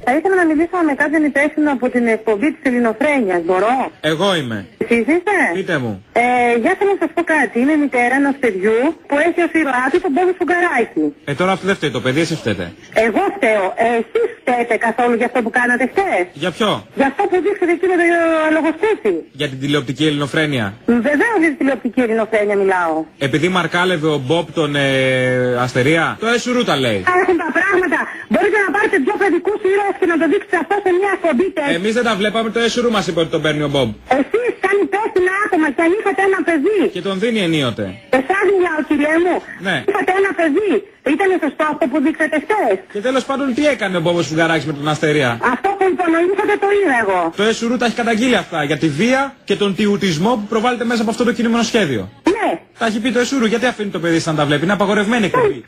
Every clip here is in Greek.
Θα ήθελα να μιλήσω με κάποιον υπεύθυνο από την εκπομπή της Ελληνοφρένειας, μπορώ? Εγώ είμαι. Εσείς είστε? Πείτε μου. Για θέλω να σας πω κάτι. Είμαι μητέρα ενός παιδιού που έχει ως ήρωά του τον Μπόμπο Σφουγγαράκη. Τώρα αυτό δεν φταίει το παιδί, εσείς φταίτε. Εγώ φταίω. Εσείς φταίτε καθόλου για αυτό που κάνατε χτες? Για ποιο? Για αυτό που δείξατε εκεί με το λογοσκούφι. Για την τηλεοπτική ελληνοφρένεια. Βεβαίως για την τηλεοπτική ελληνοφρένεια μιλάω. Επειδή μαρκάλευε ο Μπομπ τον Αστερία, το έσουρου τα λέει. Έχουν τα πράγματα. Μπορείτε να πάρετε δυο παιδικούς ήρωες και να το δείξετε αυτό σε μια εκπομπή. Εμείς δεν τα βλέπαμε, το έσουρου μας είπε ότι τον παίρνει ο Μπομπ. Εσείς σαν υπεύθυνα άτομα και αν είχατε ένα παιδί. Και τον δίνει ενίοτε. Εσάς μιλάω, κύριε μου. Ναι. Είχατε ένα παιδί. Ήταν σωστό αυτό που δείξατε χθες? Και τέλος πάντων τι έκανε ο Μπόμπος Σφουγγαράκης με τον Αστερία? Αυτό που υπονοήσατε το είδα εγώ. Το έσουρου τα έχει καταγγείλει αυτά για τη βία και τον τιουτισμό που προβάλλεται μέσα από αυτό το κινούμενο σχέδιο. Ναι. Τα έχει πει το έσουρου, γιατί αφήνει το παιδί σαν να τα βλέπει? Είναι απαγορευμένη εκπομπή.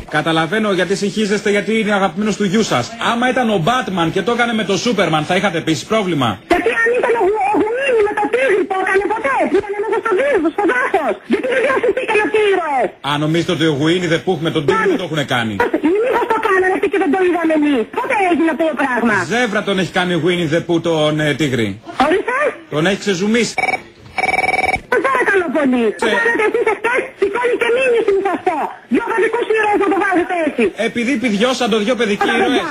Καταλαβαίνω γιατί συγχύζεστε, γιατί είναι αγαπημένος του γιού σας. Άμα ήταν ο Batman και το έκανε με το Σούπερμαν, θα είχατε επίσης πρόβλημα? Γιατί αν ήταν ο Γουίνι με το τίγρη που έκανε ποτέ, που ήταν μέσα στο δίσκο, στο δάσος. Γιατί δεν διασυστήκαν αυτοί οι ήρωες? Αν νομίζετε ότι ο Γουίνι δεν πούχ με τον τίγρη δεν το έχουν κάνει. Μήπως το κάνανε αυτοί και δεν το είδαμε εμείς? Πότε έγινε αυτό το πράγμα? Ζεύρα τον έχει κάνει ο Γουίνι δεν πού τον τίγρη. Ορίστε. Τον έχει ξεζουμίσει. Παρακαλώ πολύ. Το κάνετε εσείς εχθές, σηκώνει και μήνυση μου σε αυτό. Δυο παιδικούς ήρωες να το βάζετε έτσι. Επειδή πηδιώσαν το δυο παιδικοί ήρωες.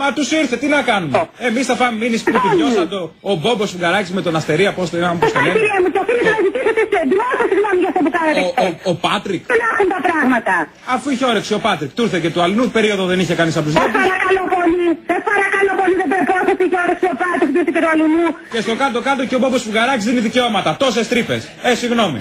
Μα τους ήρθε, τι να κάνουμε? Εμείς θα φάμε μήνυση που πηδιώσαν το ο Μπόμπος Σφουγγαράκης με τον Αστερία, πώς το είπαμε, πώς το λένε. Κύριε μου, και οφείλετε να ζητήσετε δημόσια συγγνώμη για αυτό που κάνετε χθες. Ο Πάτρικ. Δεν έχουν τα πράγματα. Αφού είχε όρεξη ο Πάτρικ, του ήρθε και του αλλού περίοδο δεν είχε κανείς από τους Σε δύο. παρακαλώ πολύ, δεν προπόθεση και όρεξη ο Πάτρικ, του ήρθε και του αλλού. Και στο κάτω-κάτω και ο Μπόμπος Σφουγγαράκης δίνει δικαιώματα. Τόσες τρύπες. Συγγνώμη.